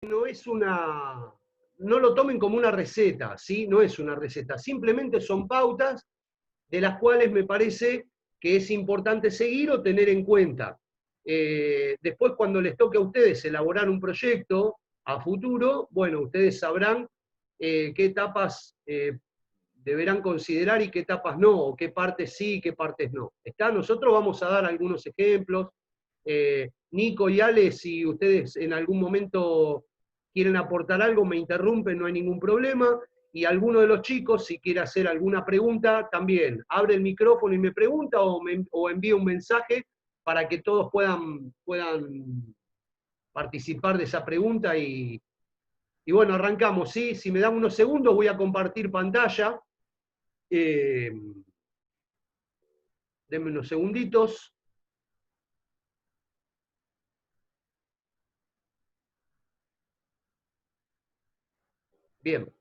no es una, no lo tomen como una receta, ¿sí? No es una receta, simplemente son pautas de las cuales me parece que es importante seguir o tener en cuenta. Después, cuando les toque a ustedes elaborar un proyecto a futuro, bueno, ustedes sabrán qué etapas deberán considerar y qué etapas no, o qué partes sí y qué partes no. ¿Está? Nosotros vamos a dar algunos ejemplos. Nico y Ale, si ustedes en algún momento quieren aportar algo, me interrumpen, no hay ningún problema. Y alguno de los chicos, si quiere hacer alguna pregunta, también abre el micrófono y me pregunta o envía un mensaje para que todos puedan participar de esa pregunta y bueno, arrancamos, ¿sí? Si me dan unos segundos voy a compartir pantalla. Eh, Denme unos segunditos. Bien,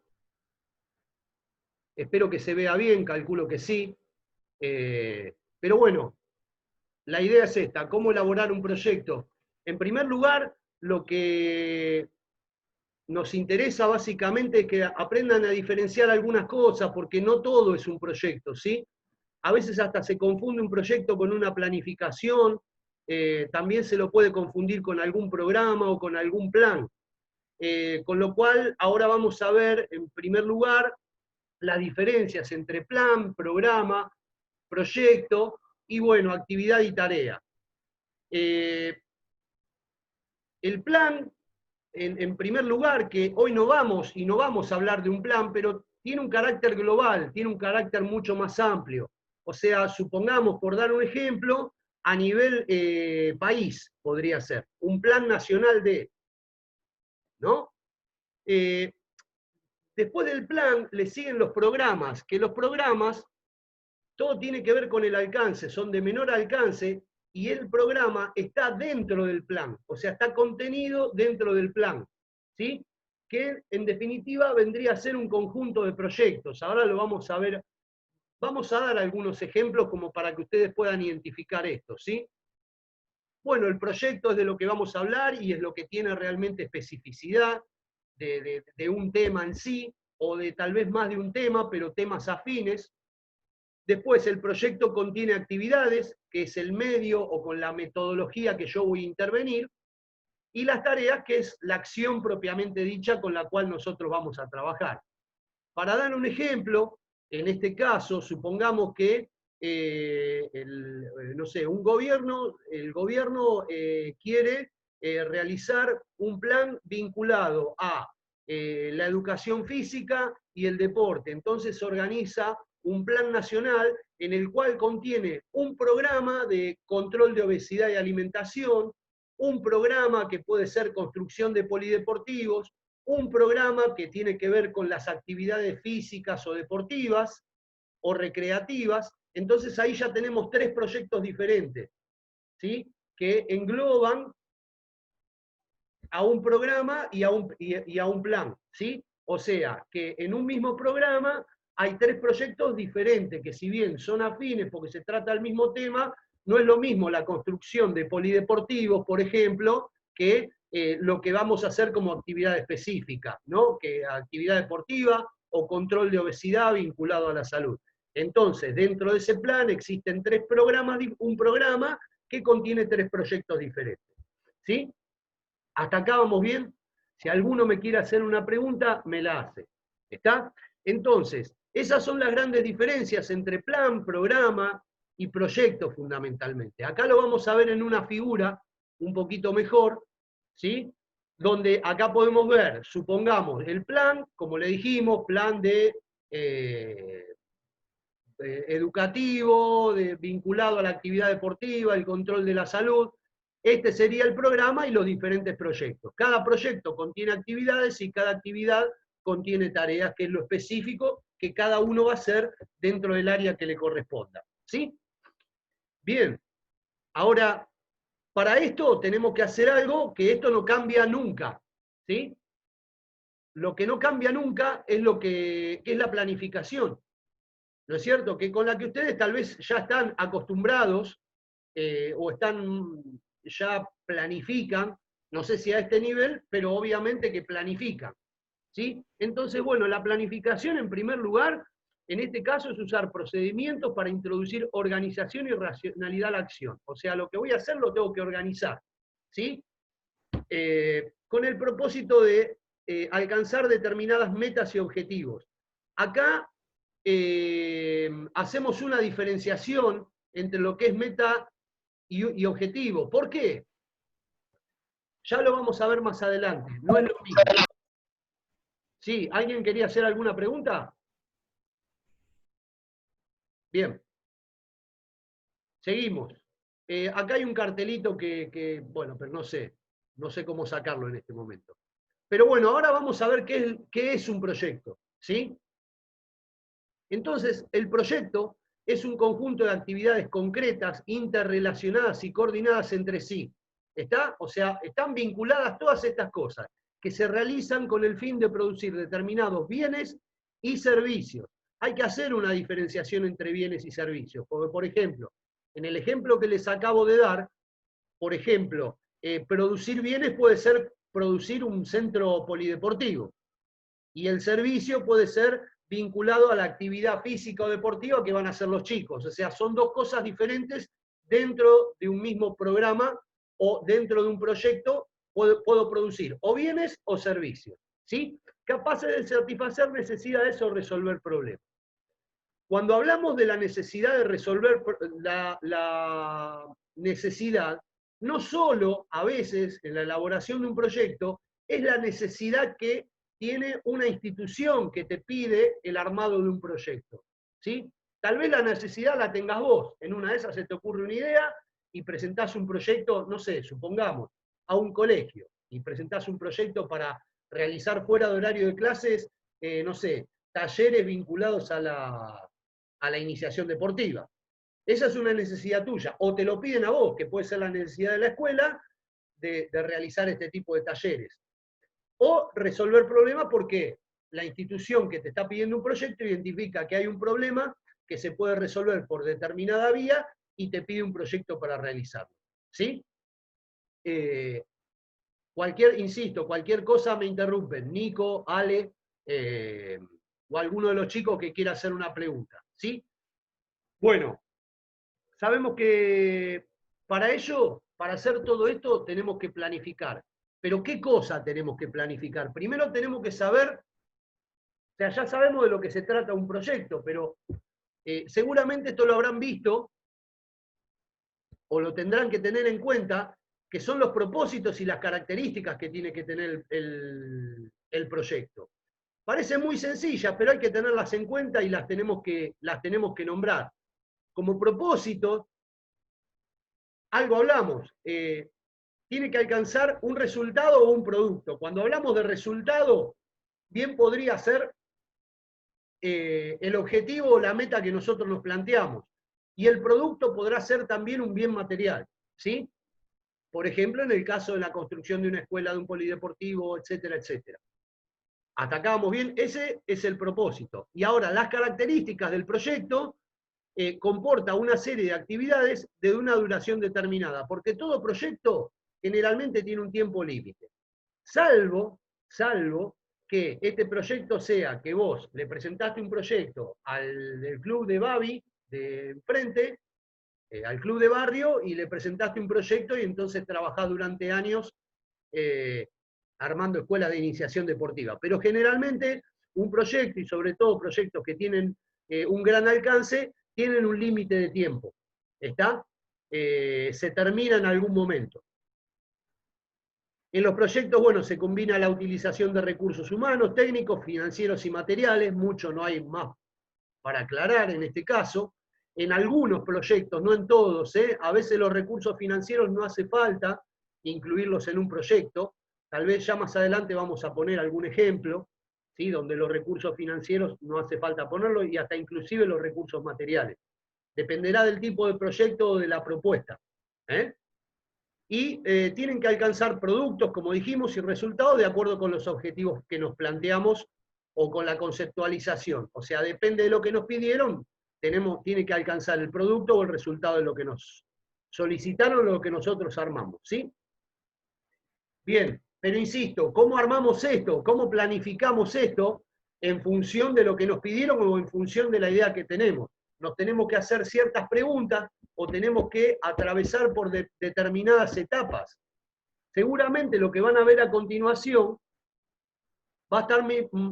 espero que se vea bien, calculo que sí. Pero bueno, la idea es esta, cómo elaborar un proyecto. En primer lugar, lo que nos interesa básicamente es que aprendan a diferenciar algunas cosas, porque no todo es un proyecto, ¿sí? A veces hasta se confunde un proyecto con una planificación, también se lo puede confundir con algún programa o con algún plan. Con lo cual, ahora vamos a ver, en primer lugar, las diferencias entre plan, programa, proyecto y, bueno, actividad y tarea. El plan, en primer lugar, que hoy no vamos a hablar de un plan, pero tiene un carácter global, tiene un carácter mucho más amplio. O sea, supongamos, por dar un ejemplo, a nivel país podría ser, un plan nacional de, ¿no? Eh, Después del plan le siguen los programas, que los programas, todo tiene que ver con el alcance, son de menor alcance y el programa está dentro del plan, o sea, está contenido dentro del plan, ¿sí? Que en definitiva vendría a ser un conjunto de proyectos. Ahora lo vamos a ver, vamos a dar algunos ejemplos como para que ustedes puedan identificar esto, ¿sí? Bueno, el proyecto es de lo que vamos a hablar y es lo que tiene realmente especificidad de un tema en sí, o de tal vez más de un tema, pero temas afines. Después, el proyecto contiene actividades, que es el medio o con la metodología que yo voy a intervenir, y las tareas, que es la acción propiamente dicha con la cual nosotros vamos a trabajar. Para dar un ejemplo, en este caso, supongamos que no sé, el gobierno quiere realizar un plan vinculado a la educación física y el deporte. Entonces organiza un plan nacional en el cual contiene un programa de control de obesidad y alimentación, un programa que puede ser construcción de polideportivos, un programa que tiene que ver con las actividades físicas o deportivas o recreativas. Entonces ahí ya tenemos 3 proyectos diferentes, ¿sí? Que engloban a un programa y a un plan, ¿sí? O sea, que en un mismo programa hay 3 proyectos diferentes, que si bien son afines porque se trata del mismo tema, no es lo mismo la construcción de polideportivos, por ejemplo, que lo que vamos a hacer como actividad específica, ¿no? Que actividad deportiva o control de obesidad vinculado a la salud. Entonces, dentro de ese plan existen 3 programas, un programa que contiene 3 proyectos diferentes, ¿sí? ¿Hasta acá vamos bien? Si alguno me quiere hacer una pregunta, me la hace. ¿Está? Entonces, esas son las grandes diferencias entre plan, programa y proyecto fundamentalmente. Acá lo vamos a ver en una figura un poquito mejor, ¿sí? Donde acá podemos ver, supongamos, el plan, como le dijimos, plan de educativo, vinculado a la actividad deportiva, el control de la salud. Este sería el programa y los diferentes proyectos. Cada proyecto contiene actividades y cada actividad contiene tareas, que es lo específico que cada uno va a hacer dentro del área que le corresponda. ¿Sí? Bien. Ahora, para esto tenemos que hacer algo que esto no cambia nunca. ¿Sí? Lo que no cambia nunca es lo que es la planificación. ¿No es cierto? Que con la que ustedes tal vez ya están acostumbrados o ya planifican, No sé si a este nivel, pero obviamente que planifican, ¿sí? Entonces, bueno, la planificación en primer lugar, en este caso es usar procedimientos para introducir organización y racionalidad a la acción. O sea, lo que voy a hacer lo tengo que organizar, ¿sí? Con el propósito de alcanzar determinadas metas y objetivos. Acá hacemos una diferenciación entre lo que es meta y objetivo. ¿Por qué? Ya lo vamos a ver más adelante, no es lo mismo. ¿Sí? ¿Alguien quería hacer alguna pregunta? Bien, seguimos. Acá hay un cartelito bueno, pero no sé cómo sacarlo en este momento. Pero bueno, ahora vamos a ver qué es un proyecto, ¿sí? Entonces, el proyecto es un conjunto de actividades concretas, interrelacionadas y coordinadas entre sí. ¿Está? O sea, están vinculadas todas estas cosas, que se realizan con el fin de producir determinados bienes y servicios. Hay que hacer una diferenciación entre bienes y servicios, porque, por ejemplo, en el ejemplo que les acabo de dar, por ejemplo, producir bienes puede ser producir un centro polideportivo, y el servicio puede ser vinculado a la actividad física o deportiva que van a hacer los chicos. O sea, son dos cosas diferentes dentro de un mismo programa o dentro de un proyecto. Puedo producir o bienes o servicios, ¿sí? Capaces de satisfacer necesidades o resolver problemas. Cuando hablamos de la necesidad de resolver la necesidad, no solo a veces en la elaboración de un proyecto, es la necesidad que tiene una institución que te pide el armado de un proyecto, ¿sí? Tal vez la necesidad la tengas vos, en una de esas se te ocurre una idea y presentás un proyecto, no sé, supongamos, a un colegio, y presentás un proyecto para realizar fuera de horario de clases, no sé, talleres vinculados a la iniciación deportiva. Esa es una necesidad tuya, o te lo piden a vos, que puede ser la necesidad de la escuela, de realizar este tipo de talleres. O resolver problemas porque la institución que te está pidiendo un proyecto identifica que hay un problema que se puede resolver por determinada vía y te pide un proyecto para realizarlo. ¿Sí? Insisto, cualquier cosa me interrumpen. Nico, Ale, o alguno de los chicos que quiera hacer una pregunta. ¿Sí? Bueno, sabemos que para ello, para hacer todo esto, tenemos que planificar. Pero ¿qué cosa tenemos que planificar? Primero tenemos que saber, o sea, ya sabemos de lo que se trata un proyecto, pero seguramente esto lo habrán visto o lo tendrán que tener en cuenta, que son los propósitos y las características que tiene que tener el proyecto. Parece muy sencilla, pero hay que tenerlas en cuenta y las tenemos que nombrar. Como propósito, algo hablamos, tiene que alcanzar un resultado o un producto. Cuando hablamos de resultado, bien podría ser el objetivo o la meta que nosotros nos planteamos. Y el producto podrá ser también un bien material, ¿sí? Por ejemplo, en el caso de la construcción de una escuela, de un polideportivo, etcétera, etcétera. Atacamos bien, ese es el propósito. Y ahora, las características del proyecto comporta una serie de actividades de una duración determinada, porque todo proyecto generalmente tiene un tiempo límite. Salvo que este proyecto sea que vos le presentaste un proyecto del club de Babi, de enfrente, al club de barrio, y le presentaste un proyecto y entonces trabajás durante años armando escuelas de iniciación deportiva. Pero generalmente un proyecto, y sobre todo proyectos que tienen un gran alcance, tienen un límite de tiempo. ¿Está? Se termina en algún momento. En los proyectos, bueno, se combina la utilización de recursos humanos, técnicos, financieros y materiales, mucho no hay más para aclarar en este caso. En algunos proyectos, no en todos, a veces los recursos financieros no hace falta incluirlos en un proyecto, tal vez ya más adelante vamos a poner algún ejemplo, ¿sí? Donde los recursos financieros no hace falta ponerlos y hasta inclusive los recursos materiales. Dependerá del tipo de proyecto o de la propuesta. Y tienen que alcanzar productos, como dijimos, y resultados de acuerdo con los objetivos que nos planteamos o con la conceptualización. O sea, depende de lo que nos pidieron, tiene que alcanzar el producto o el resultado de lo que nos solicitaron o lo que nosotros armamos. ¿Sí? Bien, pero insisto, ¿cómo armamos esto? ¿Cómo planificamos esto en función de lo que nos pidieron o en función de la idea que tenemos? Nos tenemos que hacer ciertas preguntas o tenemos que atravesar por determinadas etapas. Seguramente lo que van a ver a continuación va a estar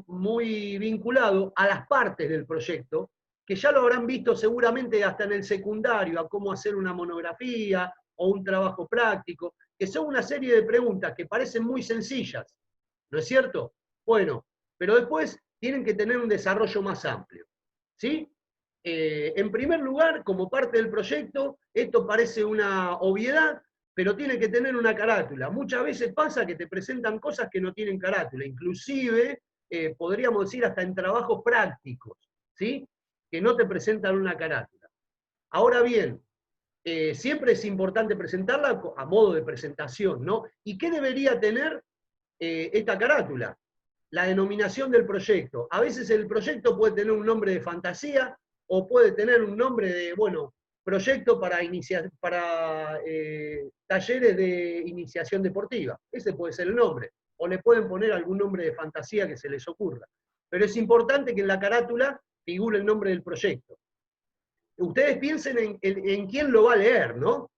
muy vinculado a las partes del proyecto, que ya lo habrán visto seguramente hasta en el secundario, a cómo hacer una monografía o un trabajo práctico, que son una serie de preguntas que parecen muy sencillas, ¿no es cierto? Bueno, pero después tienen que tener un desarrollo más amplio, ¿sí? En primer lugar, como parte del proyecto, esto parece una obviedad, pero tiene que tener una carátula. Muchas veces pasa que te presentan cosas que no tienen carátula, inclusive podríamos decir hasta en trabajos prácticos, ¿sí? Que no te presentan una carátula. Ahora bien, siempre es importante presentarla a modo de presentación, ¿no? ¿Y qué debería tener esta carátula? La denominación del proyecto. A veces el proyecto puede tener un nombre de fantasía o puede tener un nombre de, bueno, proyecto para talleres de iniciación deportiva. Ese puede ser el nombre. O le pueden poner algún nombre de fantasía que se les ocurra. Pero es importante que en la carátula figure el nombre del proyecto. Ustedes piensen en quién lo va a leer, ¿no?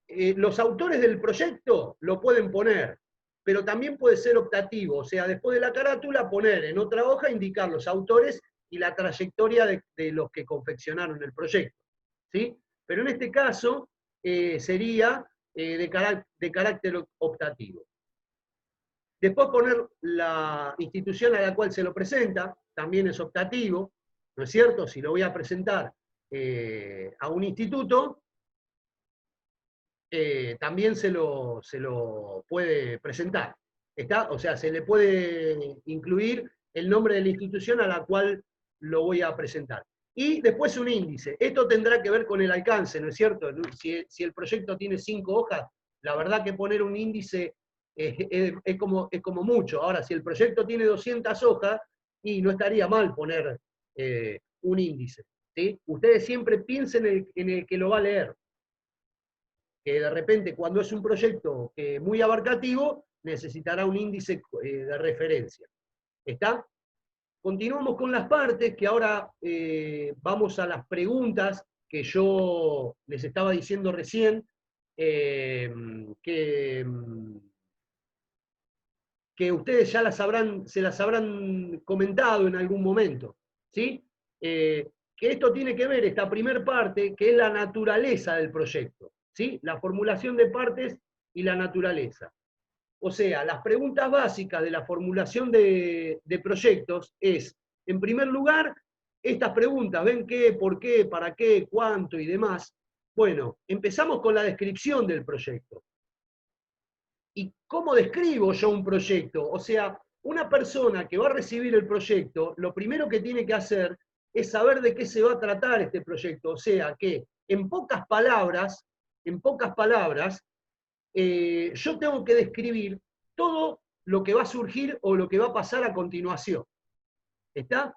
Los autores del proyecto lo pueden poner, pero también puede ser optativo, o sea, después de la carátula poner en otra hoja, indicar los autores y la trayectoria de los que confeccionaron el proyecto, ¿sí? Pero en este caso sería de carácter optativo. Después poner la institución a la cual se lo presenta, también es optativo, ¿no es cierto? Si lo voy a presentar a un instituto, también se lo puede presentar. ¿Está? O sea, se le puede incluir el nombre de la institución a la cual lo voy a presentar. Y después un índice. Esto tendrá que ver con el alcance, ¿no es cierto? Si el proyecto tiene 5 hojas, la verdad que poner un índice es como mucho. Ahora, si el proyecto tiene 200 hojas, y no estaría mal poner un índice. ¿Sí? Ustedes siempre piensen en el que lo va a leer, que de repente cuando es un proyecto muy abarcativo, necesitará un índice de referencia. ¿Está? Continuamos con las partes, que ahora vamos a las preguntas que yo les estaba diciendo recién, que ustedes ya se las habrán comentado en algún momento. ¿Sí? Que esto tiene que ver, esta primer parte, que es la naturaleza del proyecto. ¿Sí? La formulación de partes y la naturaleza. O sea, las preguntas básicas de la formulación de proyectos es, en primer lugar, estas preguntas, ¿ven qué, por qué, para qué, cuánto y demás? Bueno, empezamos con la descripción del proyecto. ¿Y cómo describo yo un proyecto? O sea, una persona que va a recibir el proyecto, lo primero que tiene que hacer es saber de qué se va a tratar este proyecto. O sea, que en pocas palabras, yo tengo que describir todo lo que va a surgir o lo que va a pasar a continuación. ¿Está?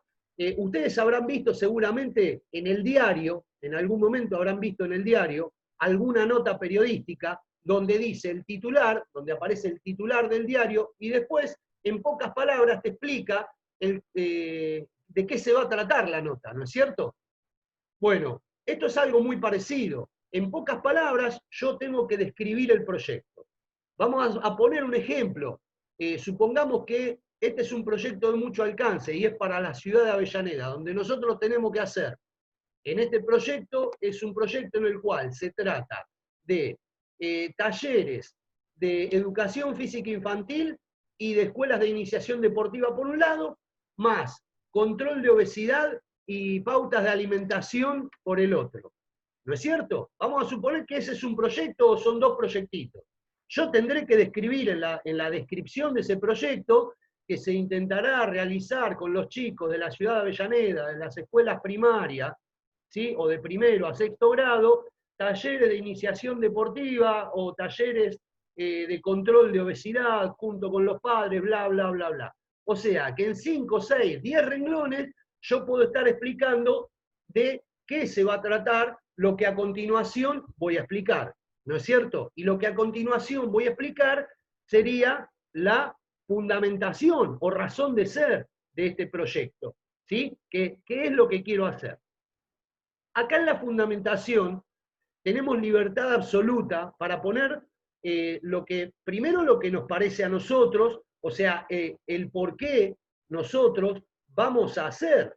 Ustedes habrán visto seguramente en el diario, en algún momento habrán visto en el diario, alguna nota periodística donde dice el titular, donde aparece el titular del diario, y después, en pocas palabras, te explica de qué se va a tratar la nota, ¿no es cierto? Bueno, esto es algo muy parecido. En pocas palabras, yo tengo que describir el proyecto. Vamos a poner un ejemplo. Supongamos que este es un proyecto de mucho alcance y es para la ciudad de Avellaneda, donde nosotros tenemos que hacer. En este proyecto es un proyecto en el cual se trata de talleres de educación física infantil y de escuelas de iniciación deportiva por un lado, más control de obesidad y pautas de alimentación por el otro. ¿No es cierto? Vamos a suponer que ese es un proyecto o son dos proyectitos. Yo tendré que describir en la descripción de ese proyecto que se intentará realizar con los chicos de la ciudad de Avellaneda, de las escuelas primarias, ¿sí? O de primero a sexto grado, talleres de iniciación deportiva o talleres de control de obesidad junto con los padres, bla, bla, bla, bla. O sea, que en 5, 6, 10 renglones yo puedo estar explicando de qué se va a tratar lo que a continuación voy a explicar, ¿no es cierto? Y lo que a continuación voy a explicar sería la fundamentación o razón de ser de este proyecto, ¿sí? ¿Qué es lo que quiero hacer? Acá en la fundamentación tenemos libertad absoluta para poner primero lo que nos parece a nosotros, o sea, el por qué nosotros vamos a hacer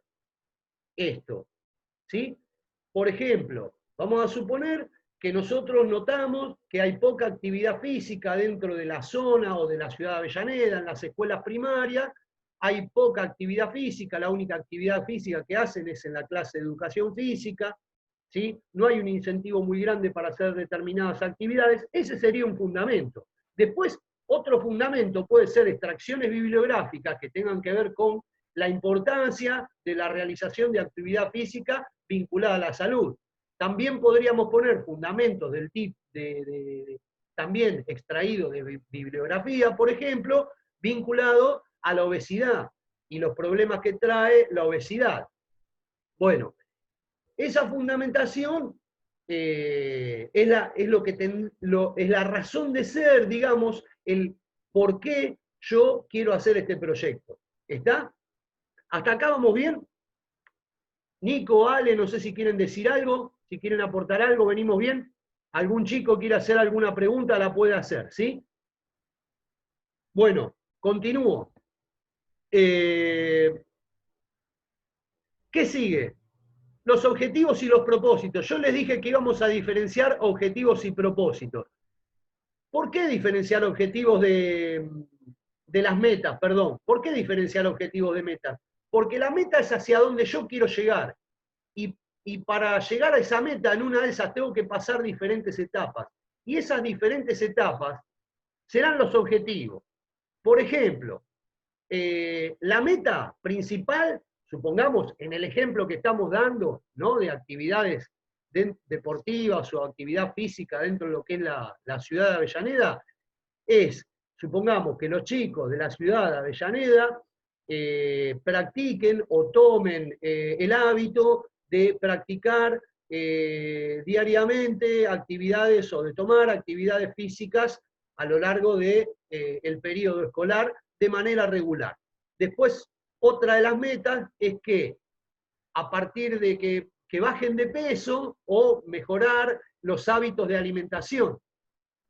esto, ¿sí? Por ejemplo, vamos a suponer que nosotros notamos que hay poca actividad física dentro de la zona o de la ciudad de Avellaneda, en las escuelas primarias, hay poca actividad física, la única actividad física que hacen es en la clase de educación física, ¿sí? No hay un incentivo muy grande para hacer determinadas actividades, ese sería un fundamento. Después, otro fundamento puede ser extracciones bibliográficas que tengan que ver con la importancia de la realización de actividad física vinculada a la salud. También podríamos poner fundamentos del tipo también extraídos de bibliografía, por ejemplo, vinculado a la obesidad y los problemas que trae la obesidad. Bueno, esa fundamentación es la razón de ser, digamos, el por qué yo quiero hacer este proyecto. ¿Está? ¿Hasta acá vamos bien? Nico, Ale, no sé si quieren decir algo, si quieren aportar algo, ¿venimos bien? ¿Algún chico quiere hacer alguna pregunta? La puede hacer, ¿sí? Bueno, continúo. ¿Qué sigue? Los objetivos y los propósitos. Yo les dije que íbamos a diferenciar objetivos y propósitos. ¿Por qué diferenciar objetivos de las metas? Perdón. ¿Por qué diferenciar objetivos de metas? Porque la meta es hacia donde yo quiero llegar. Y para llegar a esa meta, en una de esas tengo que pasar diferentes etapas. Y esas diferentes etapas serán los objetivos. Por ejemplo, la meta principal, supongamos en el ejemplo que estamos dando, ¿no? De actividades deportivas o actividad física dentro de lo que es la ciudad de Avellaneda, es, supongamos que los chicos de la ciudad de Avellaneda practiquen o tomen el hábito de practicar diariamente actividades o de tomar actividades físicas a lo largo del periodo escolar de manera regular. Después, otra de las metas es que a partir de que bajen de peso o mejorar los hábitos de alimentación.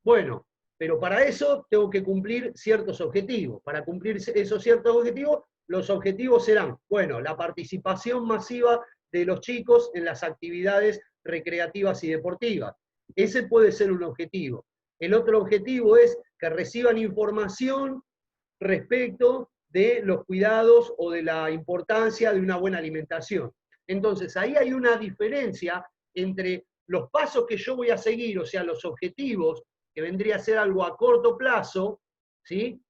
Bueno, pero para eso tengo que cumplir ciertos objetivos. Para cumplir esos ciertos objetivos, los objetivos serán, bueno, la participación masiva de los chicos en las actividades recreativas y deportivas. Ese puede ser un objetivo. El otro objetivo es que reciban información respecto de los cuidados o de la importancia de una buena alimentación. Entonces, ahí hay una diferencia entre los pasos que yo voy a seguir, o sea, los objetivos, que vendría a ser algo a corto plazo, ¿sí?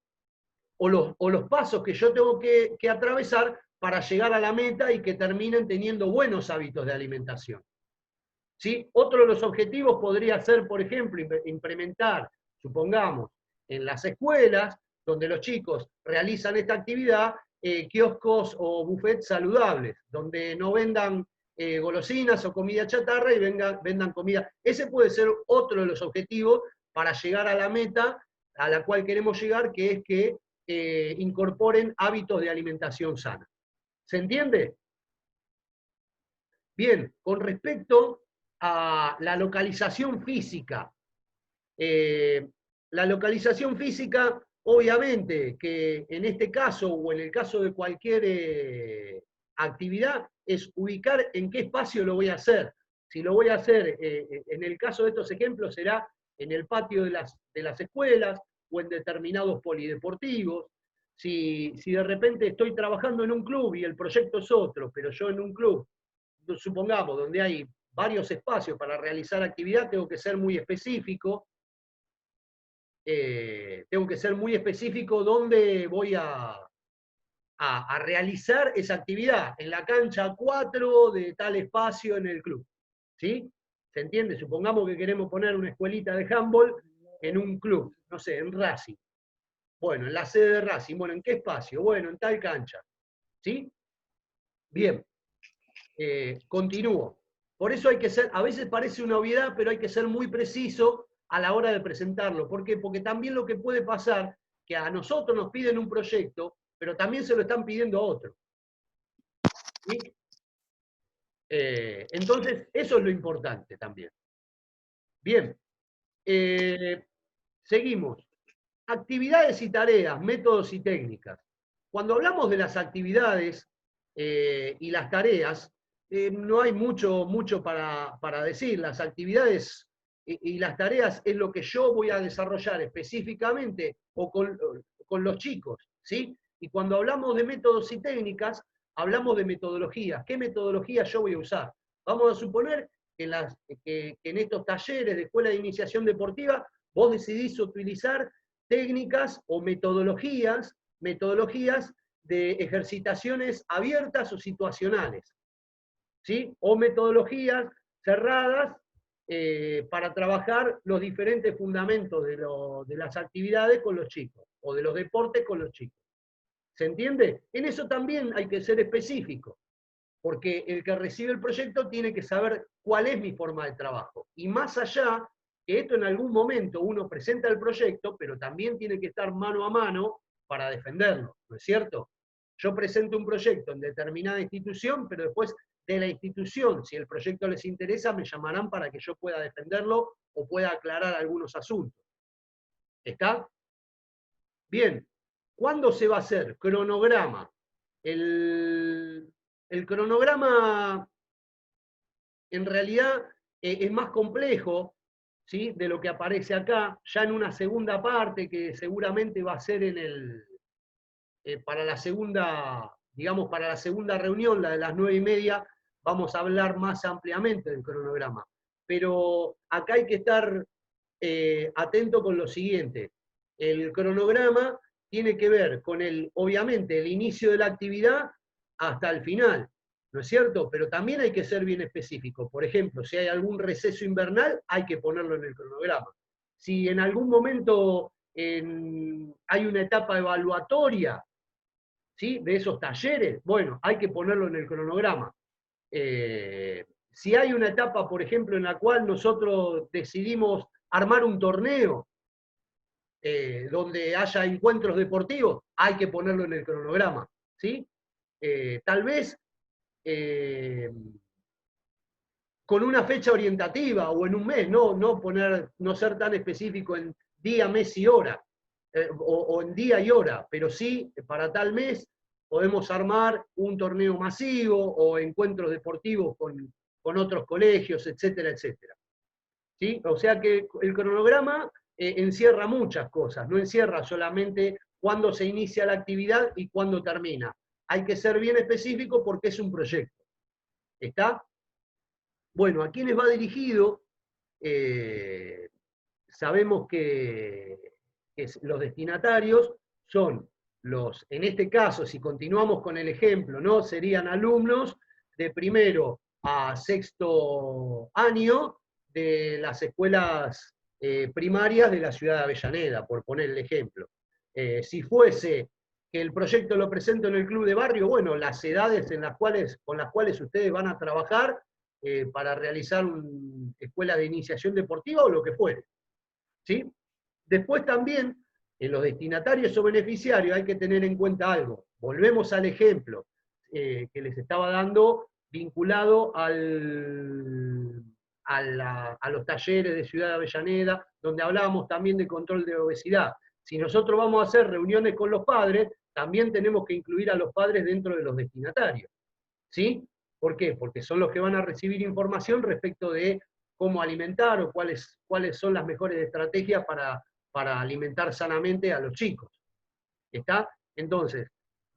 O los pasos que yo tengo que atravesar para llegar a la meta y que terminen teniendo buenos hábitos de alimentación. ¿Sí? Otro de los objetivos podría ser, por ejemplo, implementar, supongamos, en las escuelas, donde los chicos realizan esta actividad, kioscos o buffets saludables, donde no vendan golosinas o comida chatarra y vendan comida. Ese puede ser otro de los objetivos para llegar a la meta a la cual queremos llegar, que es que incorporen hábitos de alimentación sana. ¿Se entiende? Bien, con respecto a la localización física. La localización física, obviamente, que en este caso o en el caso de cualquier actividad, es ubicar en qué espacio lo voy a hacer. Si lo voy a hacer, en el caso de estos ejemplos, será en el patio de las escuelas o en determinados polideportivos. Si de repente estoy trabajando en un club y el proyecto es otro, pero yo en un club, supongamos, donde hay varios espacios para realizar actividad, tengo que ser muy específico. Dónde voy a realizar esa actividad, en la cancha 4 de tal espacio en el club. ¿Sí? ¿Se entiende? Supongamos que queremos poner una escuelita de handball en un club, no sé, en Racing. Bueno, en la sede de Racing. Bueno, ¿en qué espacio? Bueno, en tal cancha. ¿Sí? Bien. Continúo. Por eso hay que ser, a veces parece una obviedad, pero hay que ser muy preciso a la hora de presentarlo. ¿Por qué? Porque también lo que puede pasar, que a nosotros nos piden un proyecto, pero también se lo están pidiendo a otro. ¿Sí? Entonces, eso es lo importante también. Bien, seguimos. Actividades y tareas, métodos y técnicas. Cuando hablamos de las actividades y las tareas, no hay mucho para decir. Las actividades y las tareas es lo que yo voy a desarrollar específicamente o con los chicos, ¿sí? Y cuando hablamos de métodos y técnicas, hablamos de metodologías. ¿Qué metodología yo voy a usar? Vamos a suponer que en estos talleres de escuela de iniciación deportiva vos decidís utilizar técnicas o metodologías de ejercitaciones abiertas o situacionales, ¿sí? O metodologías cerradas para trabajar los diferentes fundamentos de las actividades con los chicos, o de los deportes con los chicos. ¿Se entiende? En eso también hay que ser específico, porque el que recibe el proyecto tiene que saber cuál es mi forma de trabajo. Y más allá, que esto en algún momento uno presenta el proyecto, pero también tiene que estar mano a mano para defenderlo, ¿no es cierto? Yo presento un proyecto en determinada institución, pero después de la institución, si el proyecto les interesa, me llamarán para que yo pueda defenderlo o pueda aclarar algunos asuntos. ¿Está? Bien. ¿Cuándo se va a hacer? Cronograma. El cronograma en realidad es más complejo, ¿sí? De lo que aparece acá, ya en una segunda parte que seguramente va a ser para la segunda, digamos, para la segunda reunión, la de las 9:30, vamos a hablar más ampliamente del cronograma. Pero acá hay que estar atento con lo siguiente. El cronograma tiene que ver con obviamente, el inicio de la actividad hasta el final, ¿no es cierto? Pero también hay que ser bien específico. Por ejemplo, si hay algún receso invernal, hay que ponerlo en el cronograma. Si en algún momento hay una etapa evaluatoria, ¿sí? De esos talleres, bueno, hay que ponerlo en el cronograma. Si hay una etapa, por ejemplo, en la cual nosotros decidimos armar un torneo, donde haya encuentros deportivos, hay que ponerlo en el cronograma, ¿sí? Tal vez con una fecha orientativa o en un mes, no ser tan específico en día, mes y hora, o en día y hora, pero sí para tal mes podemos armar un torneo masivo o encuentros deportivos con otros colegios, etcétera, etcétera. ¿Sí? O sea que el cronograma encierra muchas cosas, no encierra solamente cuándo se inicia la actividad y cuándo termina. Hay que ser bien específico porque es un proyecto. ¿Está? Bueno, ¿a quiénes va dirigido? Sabemos que los destinatarios son en este caso, si continuamos con el ejemplo, ¿no? Serían alumnos de primero a sexto año de las escuelas primarias de la ciudad de Avellaneda, por poner el ejemplo. Si fuese que el proyecto lo presento en el club de barrio, bueno, las edades con las cuales ustedes van a trabajar para realizar una escuela de iniciación deportiva o lo que fuere. ¿Sí? Después también, en los destinatarios o beneficiarios hay que tener en cuenta algo. Volvemos al ejemplo que les estaba dando vinculado a los talleres de Ciudad de Avellaneda, donde hablábamos también de control de obesidad. Si nosotros vamos a hacer reuniones con los padres, también tenemos que incluir a los padres dentro de los destinatarios. ¿Sí? ¿Por qué? Porque son los que van a recibir información respecto de cómo alimentar o cuáles son las mejores estrategias para alimentar sanamente a los chicos. ¿Está? Entonces,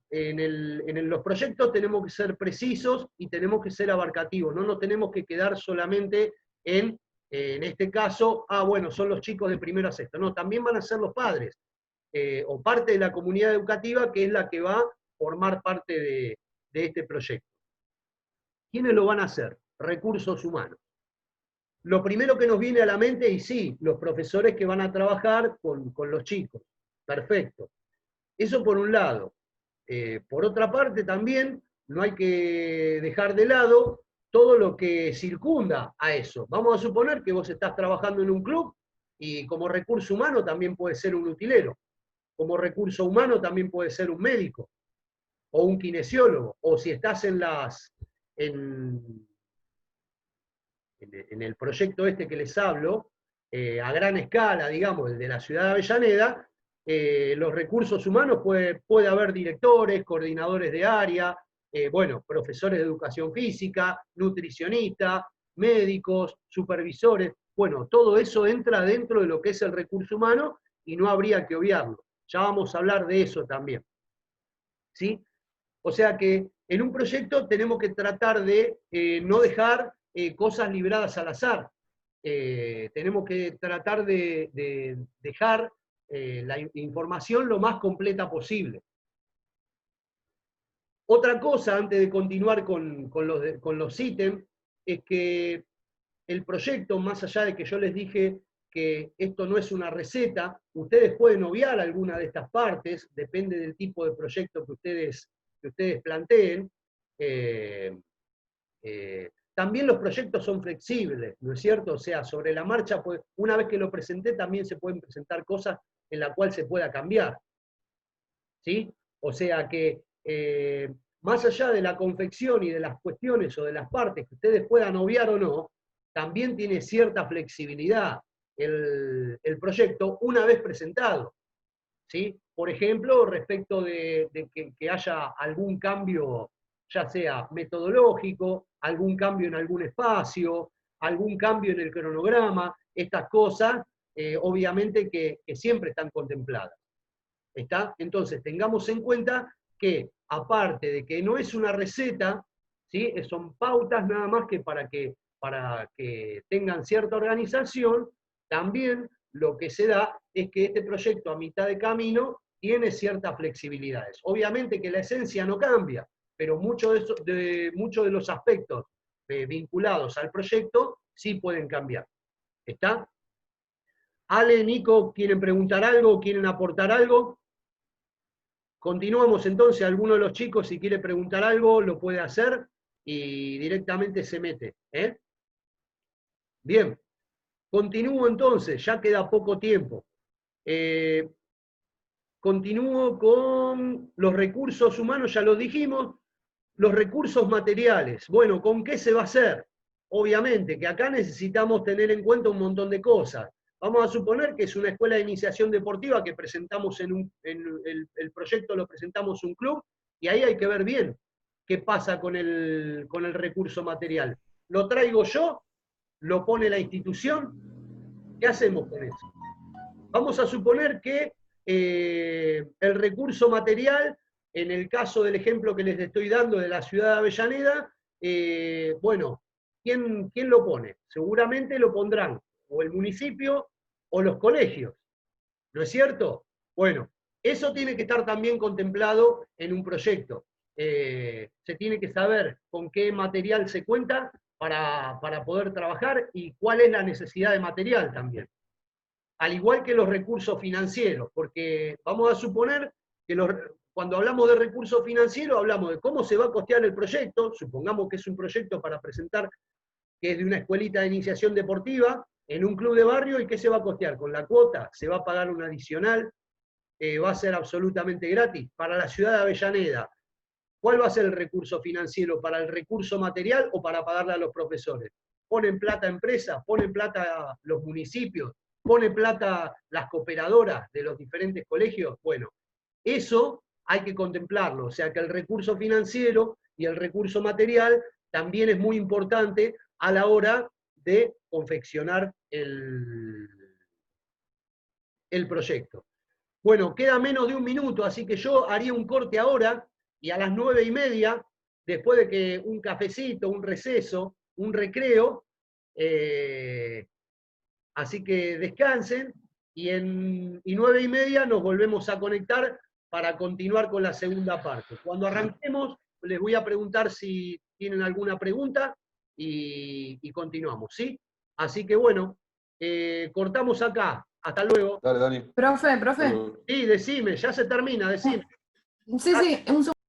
en los proyectos tenemos que ser precisos y tenemos que ser abarcativos, no nos tenemos que quedar solamente en este caso, bueno, son los chicos de primero a sexto. No, también van a ser los padres, o parte de la comunidad educativa que es la que va a formar parte de este proyecto. ¿Quiénes lo van a hacer? Recursos humanos. Lo primero que nos viene a la mente, y sí, los profesores que van a trabajar con los chicos. Perfecto. Eso por un lado. Por otra parte también, no hay que dejar de lado todo lo que circunda a eso. Vamos a suponer que vos estás trabajando en un club Y como recurso humano también puede ser un utilero. Como recurso humano también puede ser un médico o un kinesiólogo. O si estás en el proyecto este que les hablo, a gran escala, digamos, el de la ciudad de Avellaneda, los recursos humanos puede haber directores, coordinadores de área, bueno, profesores de educación física, nutricionistas, médicos, supervisores. Bueno, todo eso entra dentro de lo que es el recurso humano y no habría que obviarlo. Ya vamos a hablar de eso también. ¿Sí? O sea que en un proyecto tenemos que tratar de no dejar cosas libradas al azar. Tenemos que tratar de dejar la información lo más completa posible. Otra cosa, antes de continuar con los ítems, es que el proyecto, más allá de que yo les dije que esto no es una receta, ustedes pueden obviar alguna de estas partes, depende del tipo de proyecto que ustedes planteen. También los proyectos son flexibles, ¿no es cierto? O sea, sobre la marcha, pues, una vez que lo presenté, también se pueden presentar cosas en las cuales se pueda cambiar. ¿Sí? O sea que, más allá de la confección y de las cuestiones o de las partes que ustedes puedan obviar o no, también tiene cierta flexibilidad el proyecto una vez presentado. ¿Sí? Por ejemplo, respecto de que haya algún cambio, ya sea metodológico, algún cambio en algún espacio, algún cambio en el cronograma, estas cosas, obviamente que siempre están contempladas. ¿Está? Entonces, tengamos en cuenta que, aparte de que no es una receta, ¿sí? Son pautas nada más que para que tengan cierta organización, también lo que se da es que este proyecto a mitad de camino tiene ciertas flexibilidades. Obviamente que la esencia no cambia, pero muchos de los aspectos vinculados al proyecto sí pueden cambiar. ¿Está? Ale, Nico, ¿quieren preguntar algo? ¿Quieren aportar algo? Continuamos entonces, alguno de los chicos si quiere preguntar algo lo puede hacer y directamente se mete. Bien, continúo entonces, ya queda poco tiempo. Continúo con los recursos humanos, ya lo dijimos, los recursos materiales. Bueno, ¿con qué se va a hacer? Obviamente que acá necesitamos tener en cuenta un montón de cosas. Vamos a suponer que es una escuela de iniciación deportiva que presentamos en el proyecto, lo presentamos un club, y ahí hay que ver bien qué pasa con el recurso material. ¿Lo traigo yo? ¿Lo pone la institución? ¿Qué hacemos con eso? Vamos a suponer que el recurso material, en el caso del ejemplo que les estoy dando de la ciudad de Avellaneda, bueno, ¿quién lo pone? Seguramente lo pondrán o el municipio o los colegios, ¿no es cierto? Bueno, eso tiene que estar también contemplado en un proyecto. Se tiene que saber con qué material se cuenta para poder trabajar y cuál es la necesidad de material también. Al igual que los recursos financieros, porque vamos a suponer que cuando hablamos de recursos financieros hablamos de cómo se va a costear el proyecto, supongamos que es un proyecto para presentar que es de una escuelita de iniciación deportiva, en un club de barrio, ¿y qué se va a costear? ¿Con la cuota? ¿Se va a pagar un adicional? ¿Va a ser absolutamente gratis? Para la ciudad de Avellaneda, ¿cuál va a ser el recurso financiero? ¿Para el recurso material o para pagarle a los profesores? ¿Ponen plata empresas? ¿Ponen plata los municipios? ¿Pone plata las cooperadoras de los diferentes colegios? Bueno, eso hay que contemplarlo, o sea que el recurso financiero y el recurso material también es muy importante a la hora de confeccionar el proyecto. Bueno, queda menos de un minuto, así que yo haría un corte ahora y a las 9:30, después de que un cafecito, un receso, un recreo, así que descansen y 9:30 nos volvemos a conectar para continuar con la segunda parte. Cuando arranquemos, les voy a preguntar si tienen alguna pregunta y continuamos, ¿sí? Así que bueno, cortamos acá. Hasta luego. Dale, Dani. Profe. Sí, decime, ya se termina, decime. Sí, un